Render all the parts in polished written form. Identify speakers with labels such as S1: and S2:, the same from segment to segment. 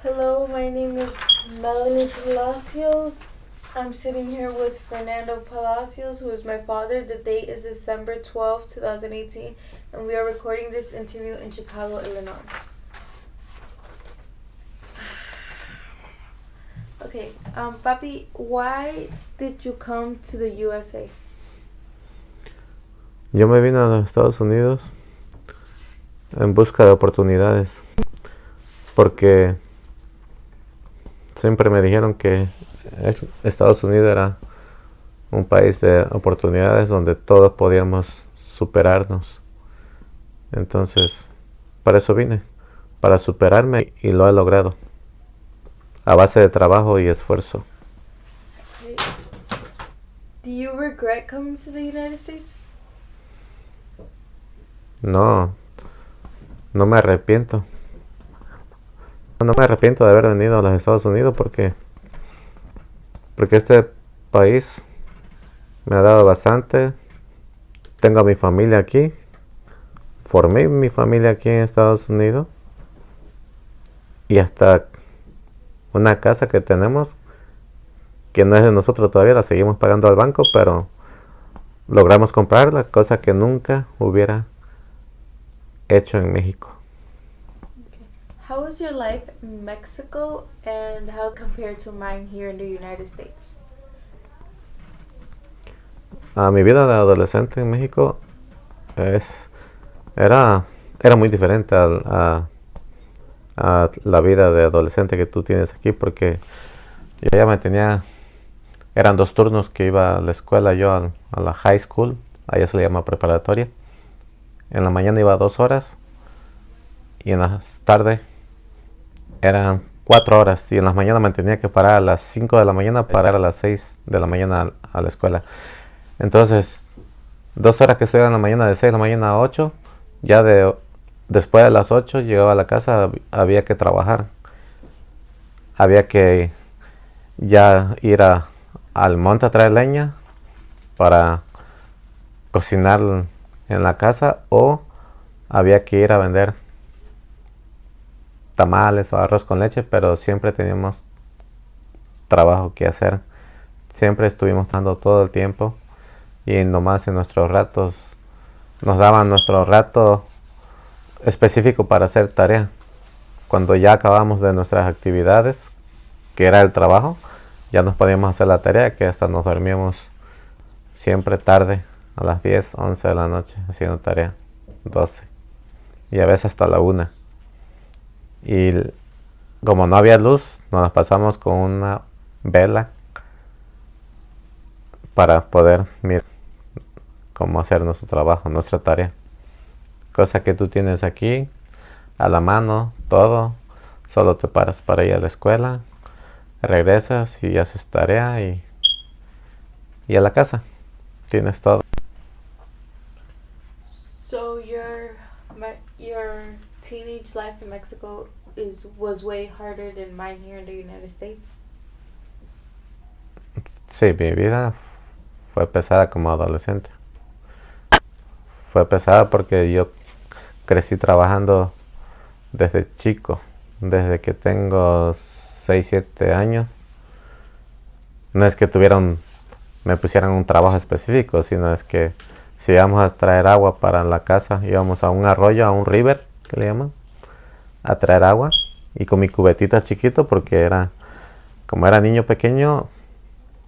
S1: Hello, my name is Melanie Palacios. I'm sitting here with Fernando Palacios, who is my father. The date is December 12th, 2018, and we are recording this interview in Chicago, Illinois. Okay, Papi, why did you come to the USA?
S2: Yo me vine a los Estados Unidos en busca de oportunidades, porque siempre me dijeron que Estados Unidos era un país de oportunidades donde todos podíamos superarnos. Entonces, para eso vine, para superarme, y lo he logrado, a base de trabajo y esfuerzo.
S1: Okay. Do you regret coming to the United States?
S2: No me arrepiento. No me arrepiento de haber venido a los Estados Unidos porque este país me ha dado bastante. Tengo a mi familia aquí. Formé mi familia aquí en Estados Unidos. Y hasta una casa que tenemos, que no es de nosotros todavía, la seguimos pagando al banco, pero logramos comprarla, cosa que nunca hubiera hecho en México.
S1: How was your life in Mexico and how compared to mine here in the United States?
S2: Mi vida de adolescente en México era muy diferente a la vida de adolescente que tú tienes aquí, porque yo ya eran 2 turnos que iba a la escuela, yo a la high school, allá se le llama preparatoria. En la mañana iba 2 horas y en las tardes eran 4 horas, y en las mañanas me tenía que parar a las 5 de la mañana para ir a las 6 de la mañana a la escuela. Entonces, 2 horas que estudiaba en la mañana, de 6 de la mañana a 8, ya después de las 8 llegaba a la casa, había que trabajar. Había que ya ir al monte a traer leña para cocinar en la casa, o había que ir a vender tamales o arroz con leche, pero siempre teníamos trabajo que hacer. Siempre estuvimos dando todo el tiempo, y nomás en nuestros ratos nos daban nuestro rato específico para hacer tarea. Cuando ya acabamos de nuestras actividades, que era el trabajo, ya nos podíamos hacer la tarea, que hasta nos dormíamos siempre tarde, a las 10, 11 de la noche, haciendo tarea, 12, y a veces hasta la 1. Y como no había luz, nos las pasamos con una vela para poder mirar cómo hacer nuestro trabajo, nuestra tarea. Cosa que tú tienes aquí a la mano, todo. Solo te paras para ir a la escuela, regresas y haces tarea, y a la casa. Tienes todo.
S1: So your teenage life in Mexico was way harder than mine here in the United States?
S2: Sí, mi vida fue pesada como adolescente. Fue pesada porque yo crecí trabajando desde chico, desde que tengo 6, 7 años. No es que me pusieran un trabajo específico, sino es que si íbamos a traer agua para la casa, íbamos a un arroyo, a un river, que le llaman, a traer agua, y con mi cubetita chiquito, porque como era niño pequeño,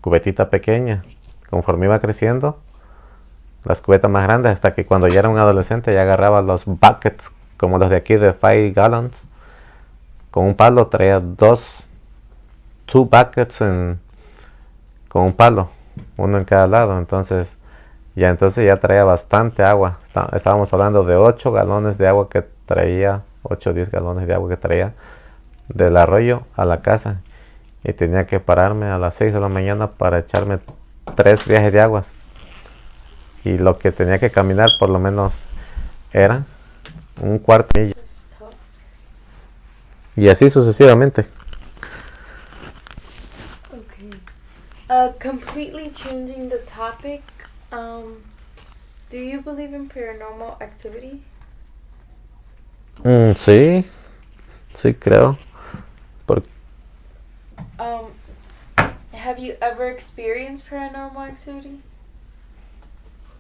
S2: cubetita pequeña. Conforme iba creciendo, las cubetas más grandes, hasta que cuando ya era un adolescente ya agarraba los buckets, como los de aquí de 5 gallons. Con un palo traía 2 buckets con un palo, uno en cada lado. Entonces ya traía bastante agua. Estábamos hablando de 8 galones de agua que traía, 8 o 10 galones de agua que traía del arroyo a la casa. Y tenía que pararme a las 6 de la mañana para echarme 3 viajes de aguas. Y lo que tenía que caminar por lo menos era un cuarto de milla. Y así sucesivamente.
S1: Okay. Completely changing the topic. Do you believe in paranormal activity?
S2: Sí creo. Por-
S1: Um, have you ever experienced paranormal activity?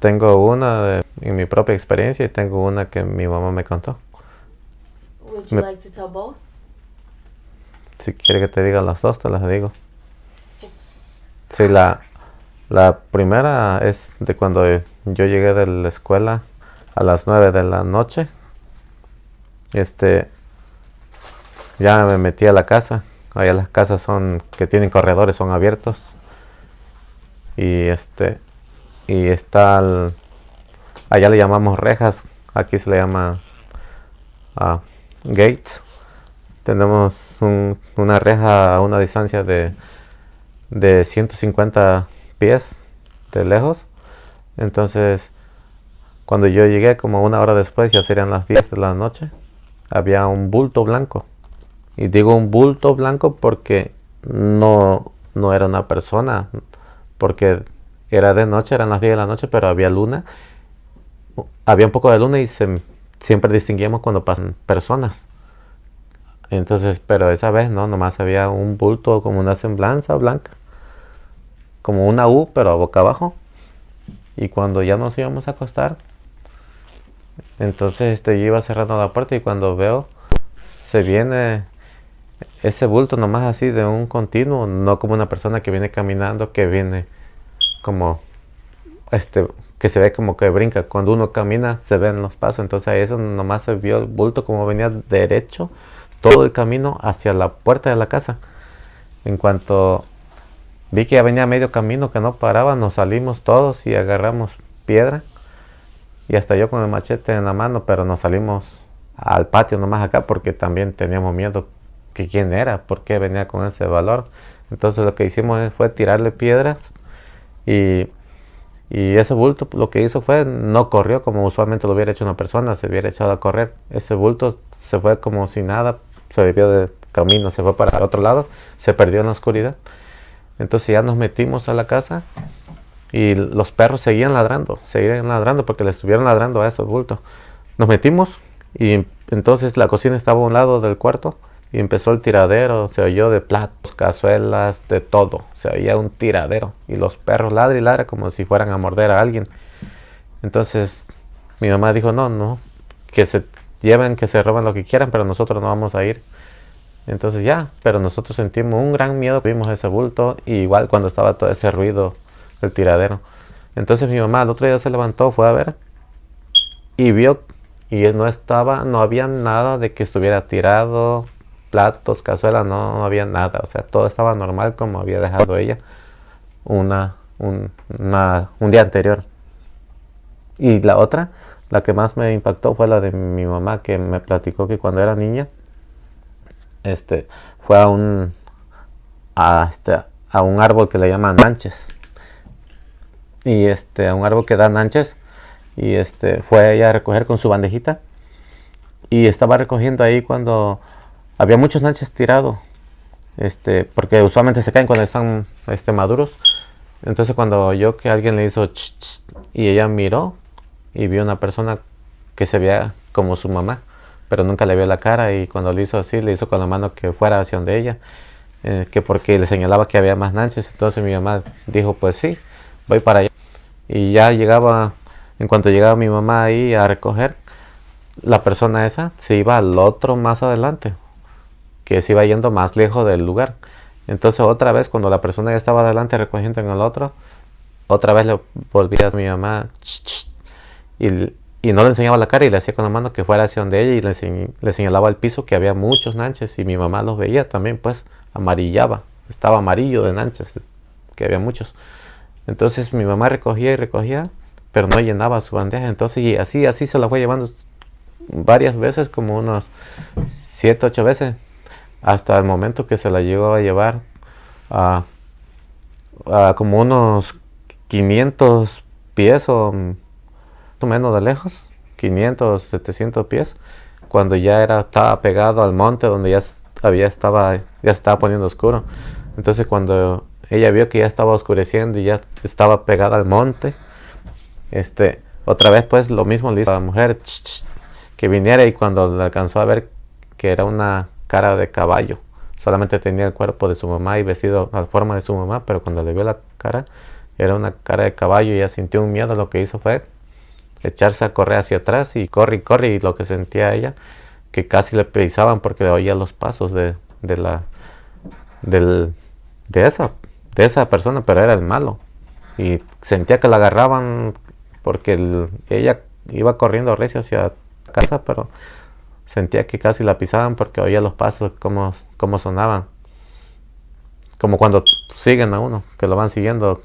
S2: Tengo una en mi propia experiencia y tengo una que mi mamá me contó.
S1: Would you like to tell both?
S2: Si quiere que te diga las dos, te las digo.
S1: Sí.
S2: Sí, la primera es de cuando yo llegué de la escuela a las 9 de la noche. Ya me metí a la casa. Allá las casas que tienen corredores, son abiertos. Y está allá le llamamos rejas, aquí se le llama gates. Tenemos una reja a una distancia de 150 pies de lejos. Entonces, cuando yo llegué, como una hora después, ya serían las 10 de la noche, había un bulto blanco. Y digo un bulto blanco porque no era una persona, porque era de noche, eran las 10 de la noche, pero había luna. Había un poco de luna y siempre distinguíamos cuando pasan personas. Entonces, pero esa vez no, nomás había un bulto como una semblanza blanca, como una U, pero a boca abajo. Y cuando ya nos íbamos a acostar, entonces yo iba cerrando la puerta y cuando veo, se viene ese bulto nomás así de un continuo, no como una persona que viene caminando, que viene como, que se ve como que brinca. Cuando uno camina, se ven los pasos. Entonces a eso nomás se vio el bulto como venía derecho todo el camino hacia la puerta de la casa. En cuanto vi que ya venía medio camino, que no paraba, nos salimos todos y agarramos piedra. Y hasta yo con el machete en la mano, pero nos salimos al patio nomás acá porque también teníamos miedo que quién era, por qué venía con ese valor. Entonces lo que hicimos fue tirarle piedras y ese bulto lo que hizo fue, no corrió como usualmente lo hubiera hecho una persona, se hubiera echado a correr. Ese bulto se fue como si nada, se desvió del camino, se fue para el otro lado, se perdió en la oscuridad. Entonces ya nos metimos a la casa y los perros seguían ladrando porque le estuvieron ladrando a esos bultos. Nos metimos y entonces la cocina estaba a un lado del cuarto y empezó el tiradero, se oyó de platos, cazuelas, de todo, se oía un tiradero y los perros ladran y ladran como si fueran a morder a alguien. Entonces mi mamá dijo, no, que se lleven, que se roben lo que quieran, pero nosotros no vamos a ir. Entonces ya, pero nosotros sentimos un gran miedo, vimos ese bulto, y igual cuando estaba todo ese ruido del tiradero. Entonces mi mamá el otro día se levantó, fue a ver y vio, y no había nada de que estuviera tirado, platos, cazuelas, no había nada. O sea, todo estaba normal como había dejado ella un día anterior. Y la otra, la que más me impactó fue la de mi mamá, que me platicó que cuando era niña, fue a un árbol que le llaman nanches. Y a un árbol que da nanches. Y fue ella a recoger con su bandejita. Y estaba recogiendo ahí cuando había muchos nanches tirados. Porque usualmente se caen cuando están maduros. Entonces cuando oyó que alguien le hizo ch, ch, y ella miró y vio una persona que se veía como su mamá, pero nunca le vio la cara, y cuando le hizo así, le hizo con la mano que fuera hacia donde ella, que porque le señalaba que había más nanches. Entonces mi mamá dijo, pues sí, voy para allá. Y ya en cuanto llegaba mi mamá ahí a recoger, la persona esa se iba al otro más adelante, que se iba yendo más lejos del lugar. Entonces otra vez, cuando la persona ya estaba adelante recogiendo en el otro, otra vez le volvía a mi mamá ch, ch, y no le enseñaba la cara, y le hacía con la mano que fuera hacia donde ella, y le señalaba al piso que había muchos nanches, y mi mamá los veía también, pues amarillaba, estaba amarillo de nanches, que había muchos. Entonces mi mamá recogía y recogía, pero no llenaba su bandeja. Entonces y así se la fue llevando varias veces, como unos 7, 8 veces, hasta el momento que se la llegó a llevar a como unos 500 pies o menos de lejos, 500, 700 pies, cuando ya estaba pegado al monte donde ya se estaba poniendo oscuro. Entonces cuando ella vio que ya estaba oscureciendo y ya estaba pegada al monte, otra vez pues lo mismo le hizo a la mujer, ch, ch, que viniera, y cuando le alcanzó a ver que era una cara de caballo, solamente tenía el cuerpo de su mamá y vestido a la forma de su mamá, pero cuando le vio la cara, era una cara de caballo y ella sintió un miedo. Lo que hizo fue echarse a correr hacia atrás y corre, y lo que sentía ella, que casi le pisaban porque le oía los pasos de esa persona, pero era el malo. Y sentía que la agarraban porque ella iba corriendo recio hacia casa, pero sentía que casi la pisaban porque oía los pasos, como sonaban. Como cuando siguen a uno, que lo van siguiendo.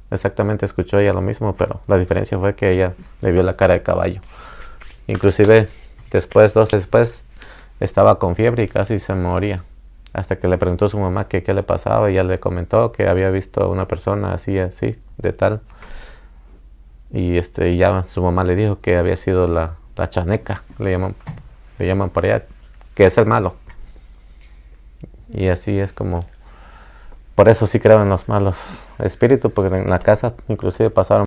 S2: Exactamente escuchó ella lo mismo, pero la diferencia fue que ella le vio la cara de caballo. Inclusive después estaba con fiebre y casi se moría. Hasta que le preguntó a su mamá que qué le pasaba y ella le comentó que había visto a una persona así, de tal. Y ya su mamá le dijo que había sido la chaneca, le llaman por allá, que es el malo. Y así es como, por eso sí creo en los malos espíritus, porque en la casa inclusive pasaron